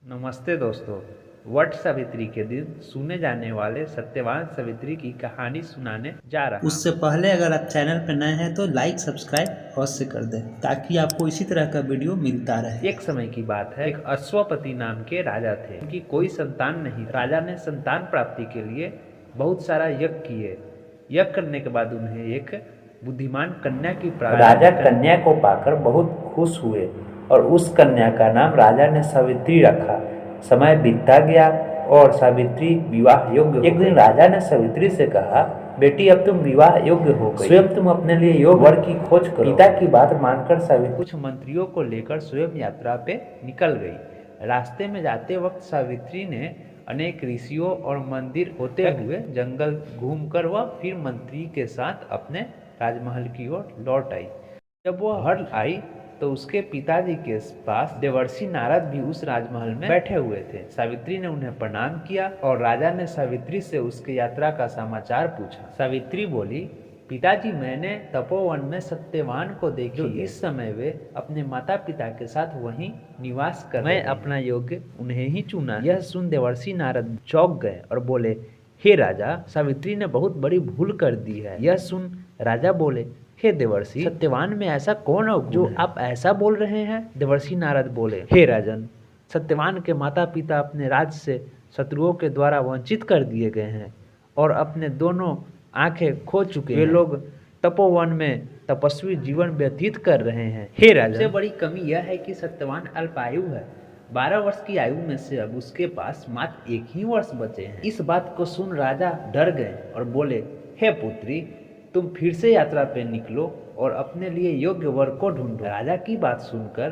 नमस्ते दोस्तों। वट सावित्री के दिन सुने जाने वाले सत्यवान सावित्री की कहानी सुनाने जा रहा हूं। उससे पहले अगर आप चैनल पर नए हैं तो लाइक सब्सक्राइब अवश्य कर दें ताकि आपको इसी तरह का वीडियो मिलता रहे। एक समय की बात है, एक अश्वपति नाम के राजा थे। उनकी कोई संतान नहीं। राजा ने संतान प्राप्ति के लिए बहुत सारा यज्ञ किए। यज्ञ करने के बाद उन्हें एक बुद्धिमान कन्या की प्राप्ति। राजा कन्या को पाकर बहुत खुश हुए और उस कन्या का नाम राजा ने सावित्री रखा। समय बीतता गया और सावित्री विवाह योग्य। एक दिन राजा ने सावित्री से कहा, बेटी अब तुम विवाह योग्य हो गई, स्वयं तुम अपने लिए योग्य वर की खोज करो। पिता की बात मानकर सावित्री कुछ मंत्रियों को लेकर स्वयं यात्रा पे निकल गई। रास्ते में जाते वक्त सावित्री ने अनेक ऋषियों और मंदिर होते हुए जंगल घूमकर वह फिर मंत्री के साथ अपने राजमहल की ओर लौट आई। जब वह घर आई तो उसके पिताजी के पास देवर्षि नारद भी उस राजमहल में बैठे हुए थे। सावित्री ने उन्हें प्रणाम किया और राजा ने सावित्री से उसकी यात्रा का समाचार पूछा। सावित्री बोली, पिताजी, मैंने तपोवन में सत्यवान को देखी। इस समय वे अपने माता पिता के साथ वहीं निवास कर मैं अपना योग्य उन्हें ही चुना। यह सुन देवर्षि नारद चौंक गए और बोले, हे राजा, सावित्री ने बहुत बड़ी भूल कर दी है। यह सुन राजा बोले, हे देवर्षि, सत्यवान में ऐसा कौन अवगुण जो आप ऐसा बोल रहे हैं? देवर्षि नारद बोले, हे राजन, सत्यवान के माता पिता अपने राज्य से शत्रुओं के द्वारा वंचित कर दिए गए हैं और अपने दोनों आंखें खो चुके हैं। वे लोग तपोवन में तपस्वी जीवन व्यतीत कर रहे हैं। हे राजन, सबसे बड़ी कमी यह है कि सत्यवान अल्पायु है। 12 वर्ष की आयु में से अब उसके पास मात्र 1 ही वर्ष बचे हैं। इस बात को सुन राजा डर गए और बोले, हे पुत्री, तुम फिर से यात्रा पे निकलो और अपने लिए योग्य वर को ढूंढो। राजा की बात सुनकर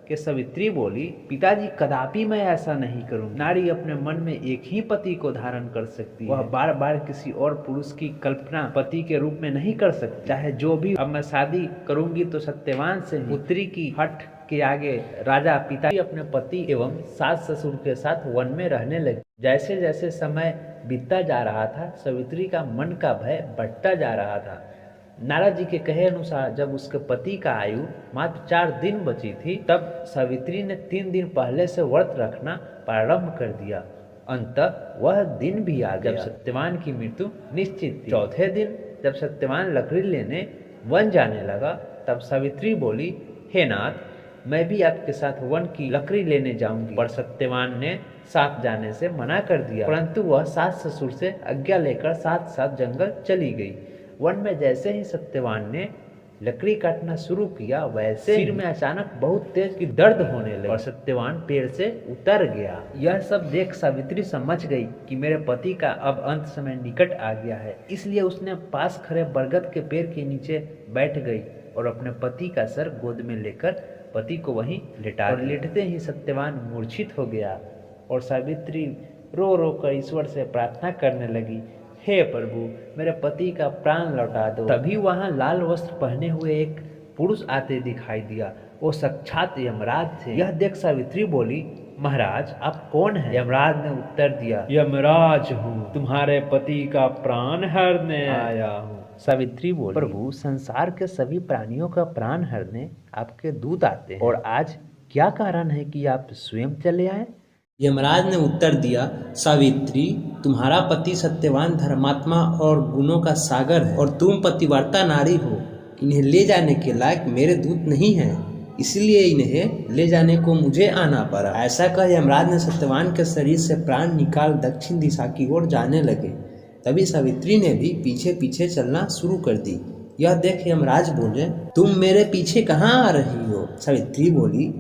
के सावित्री बोली, पिताजी, कदापि मैं ऐसा नहीं करूंगी। नारी अपने मन में एक ही पति को धारण कर सकती है। वह बार बार किसी और पुरुष की कल्पना पति के रूप में नहीं कर सकती। चाहे जो भी, अब मैं शादी करूंगी तो सत्यवान से। पुत्री की हट के आगे राजा पिताजी अपने पति एवं सास ससुर के साथ वन में रहने लगे। जैसे जैसे समय बीतता जा रहा था, सावित्री का मन का भय बढ़ता जा रहा था। नारद जी के कहे अनुसार जब उसके पति का आयु मात्र 4 दिन बची थी, तब सावित्री ने 3 दिन पहले से व्रत रखना प्रारंभ कर दिया। अंततः वह दिन भी आ गया जब सत्यवान की मृत्यु निश्चित थी। चौथे दिन जब सत्यवान लकड़ी लेने वन जाने लगा, तब सावित्री बोली, हे नाथ, मैं भी आपके साथ वन की लकड़ी लेने जाऊंगी। पर सत्यवान ने साथ जाने से मना कर दिया, परंतु वह सास ससुर से आज्ञा लेकर साथ साथ जंगल चली गई। वन में जैसे ही सत्यवान ने लकड़ी काटना शुरू किया, वैसे सिर में अचानक बहुत तेज की दर्द होने लगी और सत्यवान पेड़ से उतर गया। यह सब देख सावित्री समझ गई कि मेरे पति का अब अंत समय निकट आ गया है। इसलिए उसने पास खड़े बरगद के पेड़ के नीचे बैठ गई और अपने पति का सर गोद में लेकर पति को वहीं लेटा और लेटते ही सत्यवान मूर्छित हो गया और सावित्री रो रो कर ईश्वर से प्रार्थना करने लगी, हे प्रभु, मेरे पति का प्राण लौटा दो। तभी वहां लाल वस्त्र पहने हुए एक पुरुष आते दिखाई दिया। वो साक्षात यमराज थे। यह देख सावित्री बोली, महाराज, आप कौन हैं? यमराज ने उत्तर दिया, यमराज हूँ, तुम्हारे पति का प्राण हरने आया हूँ। सावित्री बोली, प्रभु, संसार के सभी प्राणियों का प्राण हरने आपके दूत आते हैं और आज क्या कारण है कि आप स्वयं चले आए? यमराज ने उत्तर दिया, सावित्री, तुम्हारा पति सत्यवान धर्मात्मा और गुणों का सागर है और तुम पतिव्रता नारी हो। इन्हें ले जाने के लायक मेरे दूत नहीं हैं, इसलिए इन्हें ले जाने को मुझे आना पड़ा। ऐसा कह यमराज ने सत्यवान के शरीर से प्राण निकाल दक्षिण दिशा की ओर जाने लगे। तभी सावित्री ने भी पीछे पीछे चलना शुरू कर दी। यह देख यमराज बोले, तुम मेरे पीछे कहाँ आ रही हो? सावित्री बोली,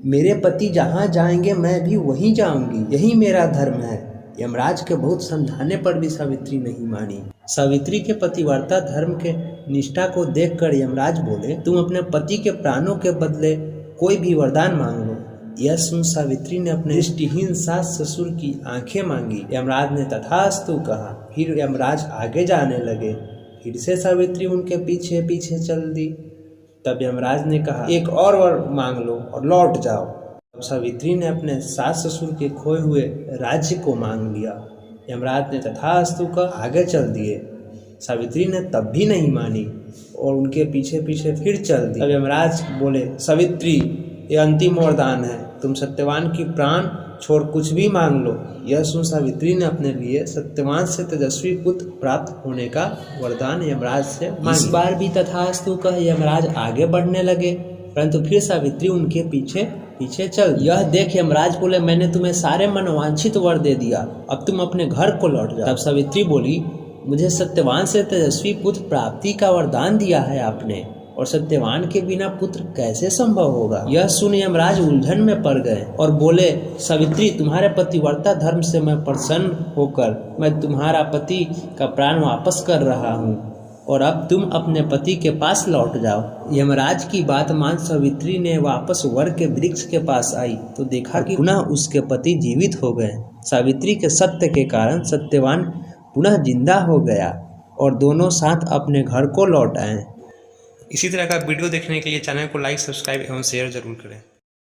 मेरे पति जहाँ जाएंगे मैं भी वहीं जाऊंगी, यही मेरा धर्म है। यमराज के बहुत समझाने पर भी सावित्री नहीं मानी। सावित्री के पतिव्रता धर्म के निष्ठा को देखकर यमराज बोले, तुम अपने पति के प्राणों के बदले कोई भी वरदान मांग लो। यह सुन सावित्री ने अपने दृष्टिहीन सास ससुर की आंखें मांगी। यमराज ने तथास्तु कहा। फिर यमराज आगे जाने लगे। फिर से सावित्री उनके पीछे पीछे चल दी। तब यमराज ने कहा, एक और वर मांग लो और लौट जाओ। तब सावित्री ने अपने सास ससुर के खोए हुए राज्य को मांग लिया। यमराज ने तथास्तु कह आगे चल दिए। सावित्री ने तब भी नहीं मानी और उनके पीछे पीछे फिर चल दी। तब यमराज बोले, सावित्री, ये अंतिम वरदान है, तुम सत्यवान की प्राण छोड़ कुछ भी मांग लो। यह सुन सावित्री ने अपने लिए सत्यवान से तेजस्वी पुत्र प्राप्त होने का वरदान यमराज से मांगा। इस बार भी तथास्तु कह यमराज आगे बढ़ने लगे, परंतु फिर सावित्री उनके पीछे पीछे चल। यह देख यमराज बोले, मैंने तुम्हें सारे मनोवांछित वर दे दिया, अब तुम अपने घर को लौट जाओ। तब सावित्री बोली, मुझे सत्यवान से तेजस्वी पुत्र प्राप्ति का वरदान दिया है आपने, और सत्यवान के बिना पुत्र कैसे संभव होगा। यह सुन यमराज उलझन में पड़ गए और बोले, सावित्री तुम्हारे पतिव्रता धर्म से मैं प्रसन्न होकर मैं तुम्हारा पति का प्राण वापस कर रहा हूँ, और अब तुम अपने पति के पास लौट जाओ। यमराज की बात मान सावित्री ने वापस वर के वृक्ष के पास आई तो देखा कि पुनः उसके पति जीवित हो गए। सावित्री के सत्य के कारण सत्यवान पुनः जिंदा हो गया और दोनों साथ अपने घर को लौट आए। इसी तरह का वीडियो देखने के लिए चैनल को लाइक, सब्सक्राइब एवं शेयर जरूर करें।